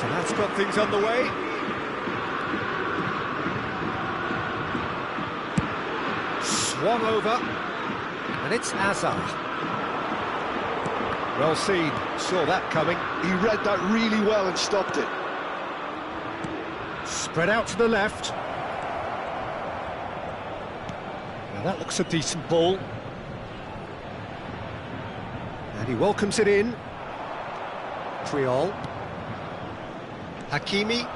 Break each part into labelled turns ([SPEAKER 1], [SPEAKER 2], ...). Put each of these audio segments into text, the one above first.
[SPEAKER 1] So that's got things underway. Swung over, and it's Azar. Well seen, saw that coming.
[SPEAKER 2] He read that really well and stopped it.
[SPEAKER 1] Spread out to the left. Now that looks a decent ball. And he welcomes it in. Triol. Hakimi.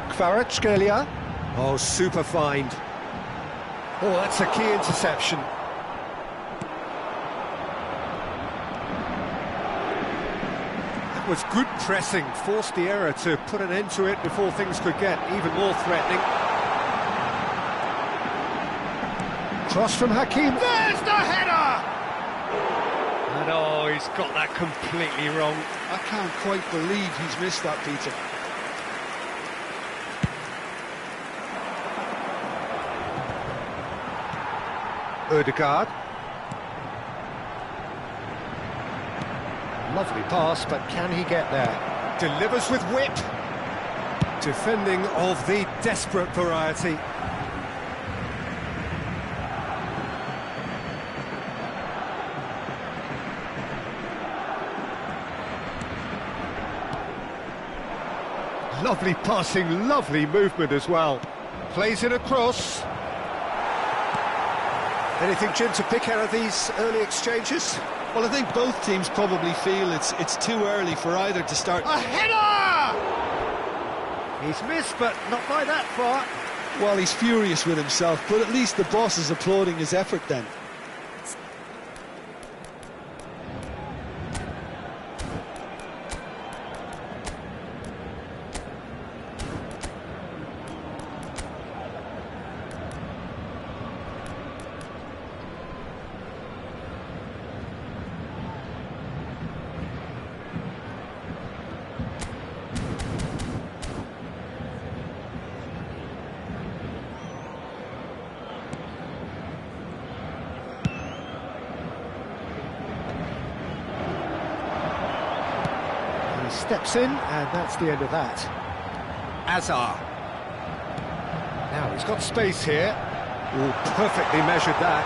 [SPEAKER 1] Kvaratskhelia. Oh, super find. Oh, that's a key interception. That was good pressing, forced the error to put an end to it before things could get even more threatening. Cross from Hakim, there's the header! And oh, he's got that completely wrong.
[SPEAKER 2] I can't quite believe he's missed that, Peter.
[SPEAKER 1] Ødegaard. Lovely pass, but can he get there? Delivers with whip. Defending of the desperate variety. Lovely passing, lovely movement as well. Plays it across. Anything, Jim, to pick out of these early exchanges?
[SPEAKER 2] Well, I think both teams probably feel it's too early for either to start.
[SPEAKER 1] A header! He's missed, but not by that far.
[SPEAKER 2] Well, he's furious with himself, but at least the boss is applauding his effort then.
[SPEAKER 1] Steps in, and that's the end of that. Azar. Now he's got space here. Ooh, perfectly measured that.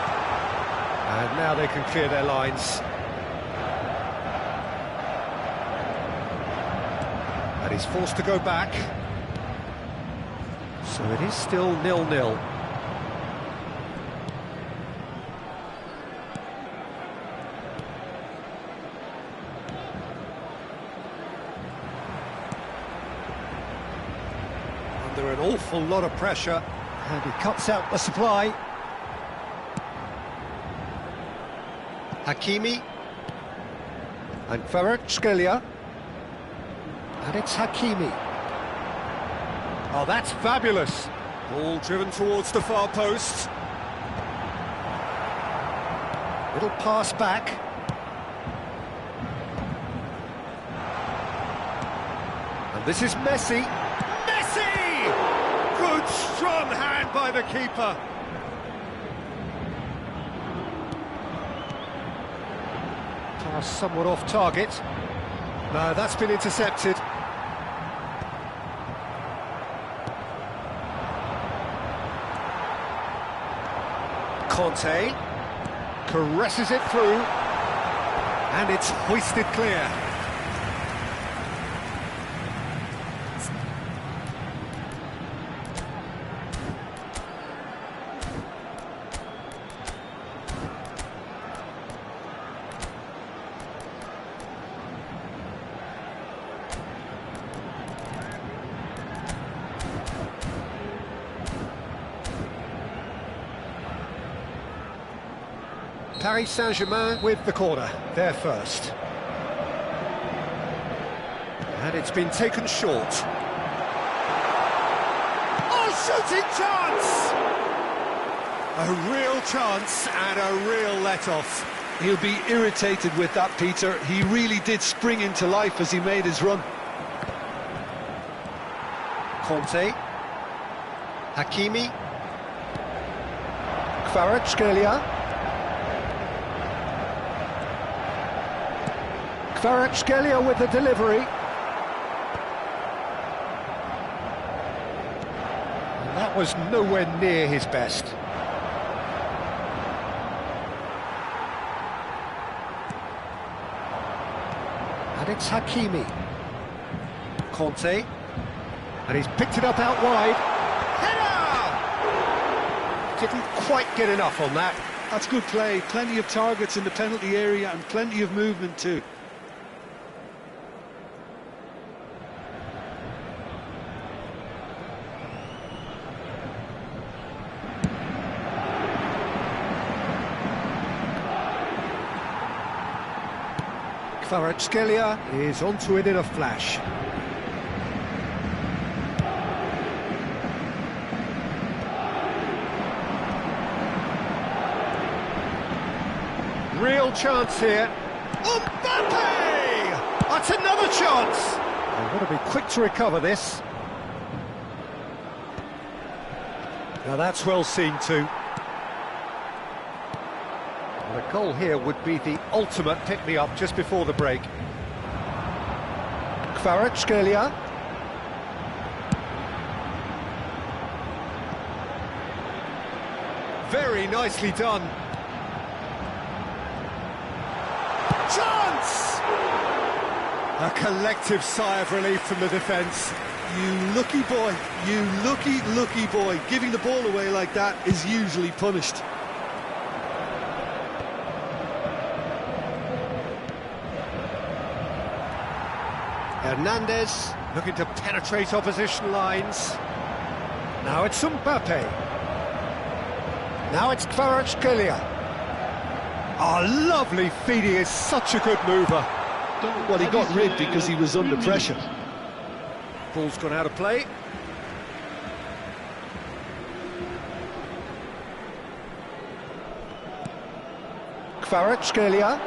[SPEAKER 1] And now they can clear their lines. And he's forced to go back. So it is still 0-0. Under an awful lot of pressure, and he cuts out the supply. Hakimi and Kvaratskhelia, and it's Hakimi. Oh, that's fabulous! Ball driven towards the far post. Little pass back. And this is Messi. Good, strong hand by the keeper. Pass somewhat off target. No, that's been intercepted. Conte caresses it through, and it's hoisted clear. Paris Saint-Germain with the corner, there first. And it's been taken short. Oh, shooting chance! A real chance and a real let-off.
[SPEAKER 2] He'll be irritated with that, Peter. He really did spring into life as he made his run.
[SPEAKER 1] Conte. Hakimi. Kvaratskhelia. Kvaratskhelia with the delivery. That was nowhere near his best. And it's Hakimi. Conte. And he's picked it up out wide. Header! Didn't quite get enough on that.
[SPEAKER 2] That's good play. Plenty of targets in the penalty area and plenty of movement too.
[SPEAKER 1] Kvaratskhelia is onto it in a flash. Real chance here. Mbappe! That's another chance! They've got to be quick to recover this. Now that's well seen too. The goal here would be the ultimate pick-me-up just before the break. Kvaratskhelia. Very nicely done. Chance! A collective sigh of relief from the defence.
[SPEAKER 2] You lucky boy, you lucky boy. Giving the ball away like that is usually punished.
[SPEAKER 1] Hernandez looking to penetrate opposition lines. Now it's Mbappe. Now it's Kvaratskhelia. Oh, lovely feed, he is such a good mover.
[SPEAKER 2] Well, he got rid because he was under pressure.
[SPEAKER 1] Ball's gone out of play. Kvaratskhelia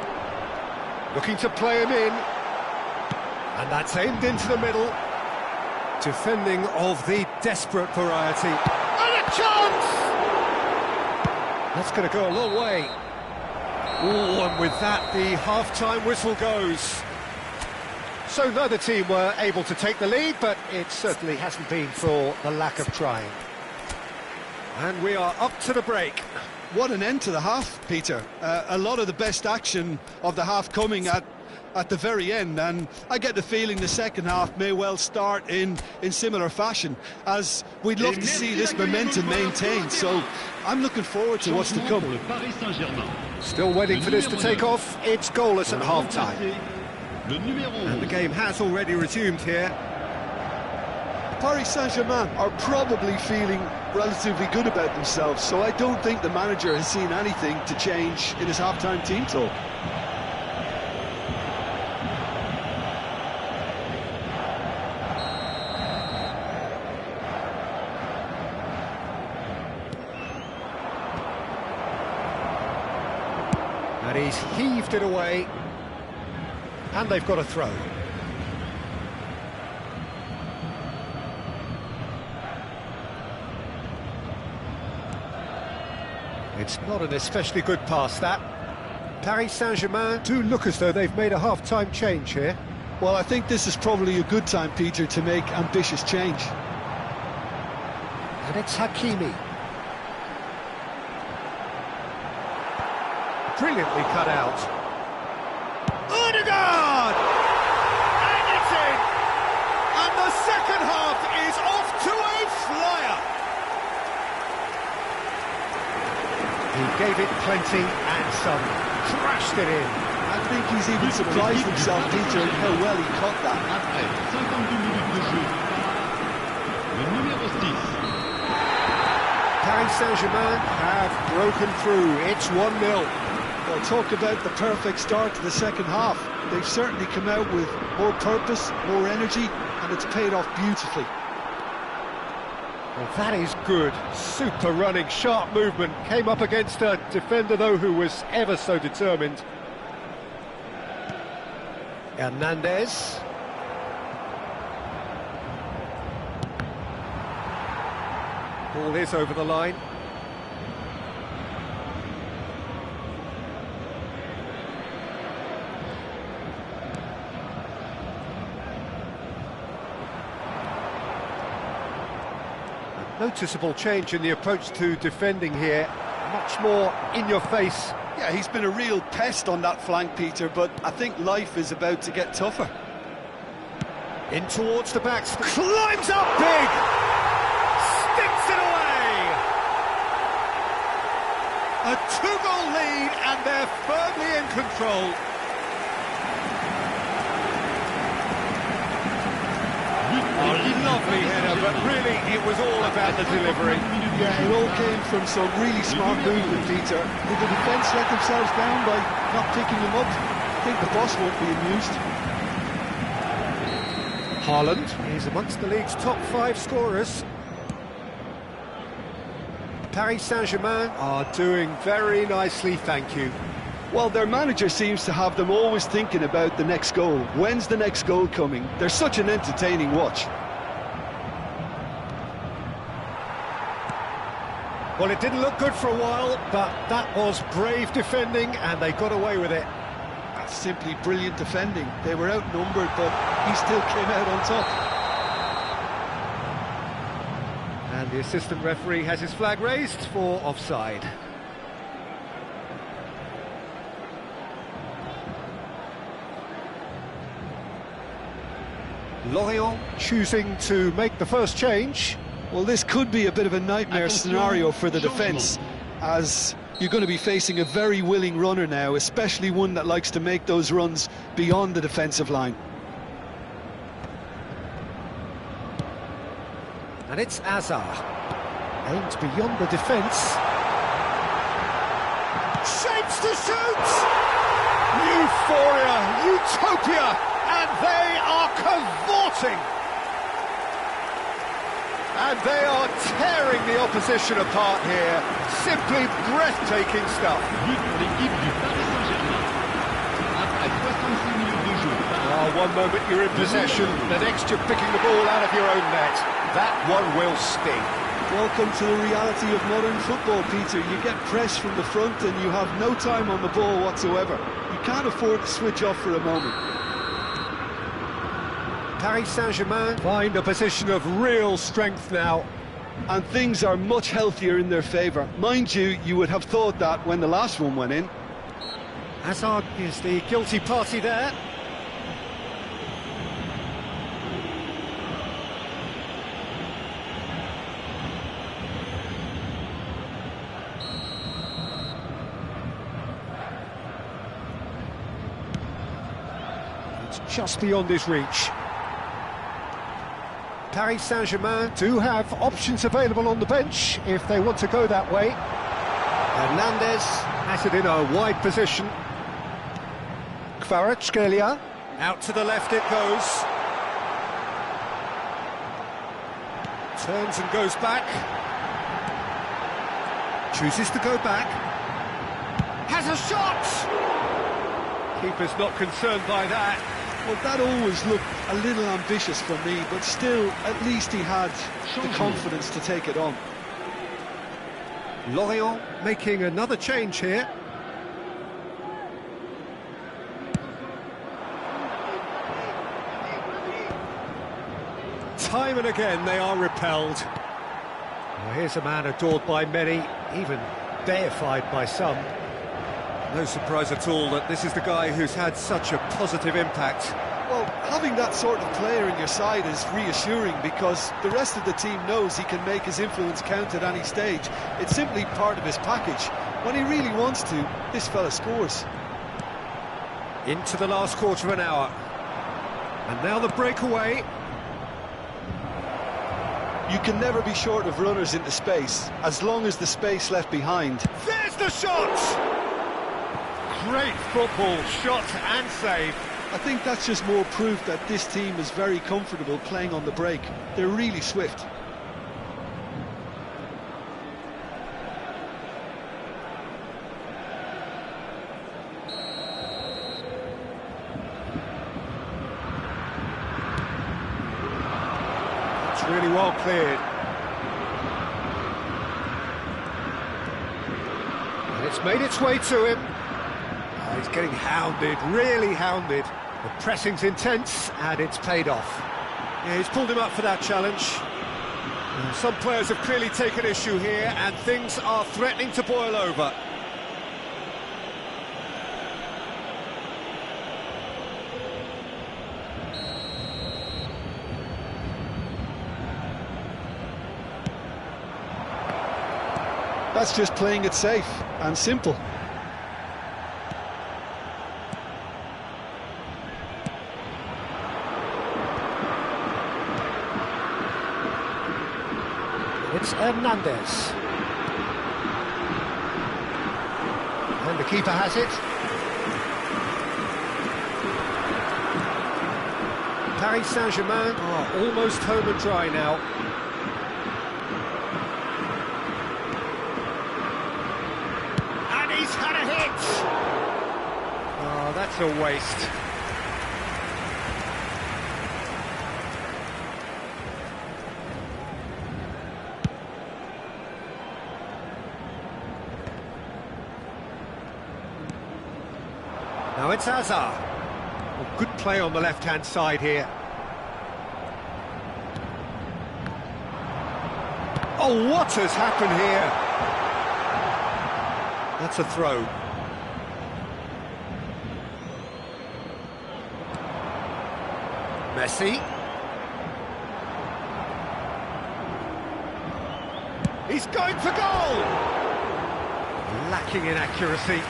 [SPEAKER 1] looking to play him in. And that's aimed into the middle. Defending of the desperate variety. And a chance! That's going to go a long way. Oh, and with that, the half-time whistle goes. So neither team were able to take the lead, but it certainly hasn't been for the lack of trying. And we are up to the break.
[SPEAKER 2] What an end to the half, Peter. A lot of the best action of the half coming at the very end, and I get the feeling the second half may well start in similar fashion, as we'd love to see this momentum maintained, so I'm looking forward to what's to come.
[SPEAKER 1] Still waiting for this to take off. It's goalless at half-time. And the game has already resumed here.
[SPEAKER 2] Paris Saint-Germain are probably feeling relatively good about themselves, so I don't think the manager has seen anything to change in his half-time team talk.
[SPEAKER 1] And he's heaved it away. And they've got a throw. It's not an especially good pass, that. Paris Saint-Germain do look as though they've made a half-time change here.
[SPEAKER 2] Well, I think this is probably a good time, Peter, to make ambitious change.
[SPEAKER 1] And it's Hakimi. Brilliantly cut out. Odegaard! And it's in! And the second half is off to a flyer! He gave it plenty and some. Crashed it in.
[SPEAKER 2] I think he's even surprised himself, Peter, at how well he caught that.
[SPEAKER 1] Paris Saint-Germain have broken through. It's 1-0.
[SPEAKER 2] Well, talk about the perfect start to the second half. They've certainly come out with more purpose, more energy, and it's paid off beautifully.
[SPEAKER 1] Well, that is good. Super running, sharp movement. Came up against a defender, though, who was ever so determined. Hernandez. Ball is over the line. Noticeable change in the approach to defending here. Much more in your face.
[SPEAKER 2] Yeah, he's been a real pest on that flank, Peter, but I think life is about to get tougher.
[SPEAKER 1] In towards the backs, climbs up big! Sticks it away! A 2-goal lead, and they're firmly in control. A lovely header, but really it was all about the delivery.
[SPEAKER 2] Yeah, it all came from some really smart movement, Peter. Did the defence let themselves down by not picking them up? I think the boss won't be amused.
[SPEAKER 1] Haaland is amongst the league's top 5 scorers. Paris Saint-Germain are doing very nicely, thank you.
[SPEAKER 2] Well, their manager seems to have them always thinking about the next goal. When's the next goal coming? They're such an entertaining watch.
[SPEAKER 1] Well, it didn't look good for a while, but that was brave defending, and they got away with it.
[SPEAKER 2] That's simply brilliant defending. They were outnumbered, but he still came out on top.
[SPEAKER 1] And the assistant referee has his flag raised for offside. Lorient choosing to make the first change.
[SPEAKER 2] Well, this could be a bit of a nightmare scenario for the defence, as you're going to be facing a very willing runner now, especially one that likes to make those runs beyond the defensive line.
[SPEAKER 1] And it's Hazard. Aimed beyond the defence. Shapes to shoot! Euphoria, utopia, and they are cavorting! And they are tearing the opposition apart here. Simply breathtaking stuff. One moment you're in possession, the next you're picking the ball out of your own net. That one will sting.
[SPEAKER 2] Welcome to the reality of modern football, Peter. You get pressed from the front and you have no time on the ball whatsoever. You can't afford to switch off for a moment.
[SPEAKER 1] Paris Saint-Germain find a position of real strength now.
[SPEAKER 2] And things are much healthier in their favour. Mind you, you would have thought that when the last one went in.
[SPEAKER 1] Hazard is the guilty party there. It's just beyond his reach. Paris Saint-Germain do have options available on the bench if they want to go that way. Hernandez has it in a wide position. Kvaratskhelia, out to the left it goes. Turns and goes back. Chooses to go back. Has a shot! Keeper's not concerned by that.
[SPEAKER 2] Well, that always looked a little ambitious for me, but still, at least he had the confidence to take it on.
[SPEAKER 1] Lorient making another change here. Time and again they are repelled. Well, here's a man adored by many, even deified by some. No surprise at all that this is the guy who's had such a positive impact.
[SPEAKER 2] Well, having that sort of player in your side is reassuring because the rest of the team knows he can make his influence count at any stage. It's simply part of his package. When he really wants to, this fella scores.
[SPEAKER 1] Into the last quarter of an hour. And now the breakaway.
[SPEAKER 2] You can never be short of runners into space, as long as the space left behind.
[SPEAKER 1] There's the shot! Great football, shot and save.
[SPEAKER 2] I think that's just more proof that this team is very comfortable playing on the break. They're really swift.
[SPEAKER 1] It's really well cleared. And it's made its way to him. Oh, he's getting hounded, really hounded. The pressing's intense, and it's paid off. Yeah, he's pulled him up for that challenge. Some players have clearly taken issue here, and things are threatening to boil over.
[SPEAKER 2] That's just playing it safe and simple.
[SPEAKER 1] It's Hernandez. And the keeper has it. Paris Saint-Germain are almost home and dry now. And he's had a hit! Oh, that's a waste. Now it's Hazard. Well, good play on the left-hand side here. Oh, what has happened here? That's a throw. Messi. He's going for goal! Lacking in accuracy.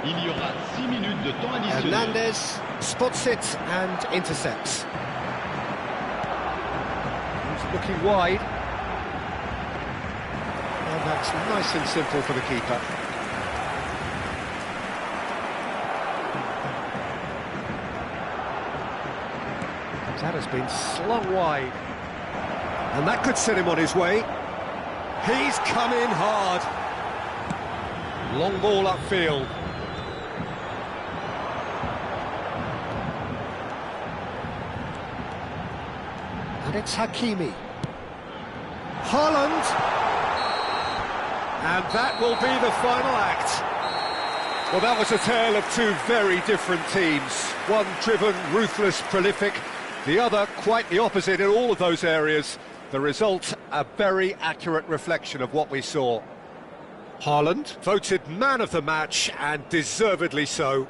[SPEAKER 3] Il y aura 6 minutes de temps additionnel.
[SPEAKER 1] Hernandez spots it and intercepts. He's looking wide. Well, that's nice and simple for the keeper. That has been slung wide. And that could set him on his way. He's come in hard. Long ball upfield. And it's Hakimi. Haaland. And that will be the final act. Well, that was a tale of two very different teams. One driven, ruthless, prolific. The other quite the opposite in all of those areas. The result, a very accurate reflection of what we saw. Haaland, voted man of the match, and deservedly so.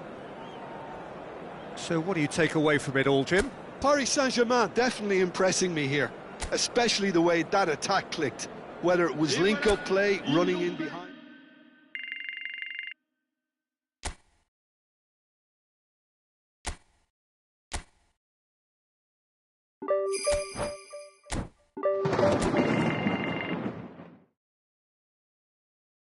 [SPEAKER 1] So what do you take away from it all, Jim?
[SPEAKER 2] Paris Saint-Germain definitely impressing me here, especially the way that attack clicked, whether it was link-up play, running in behind.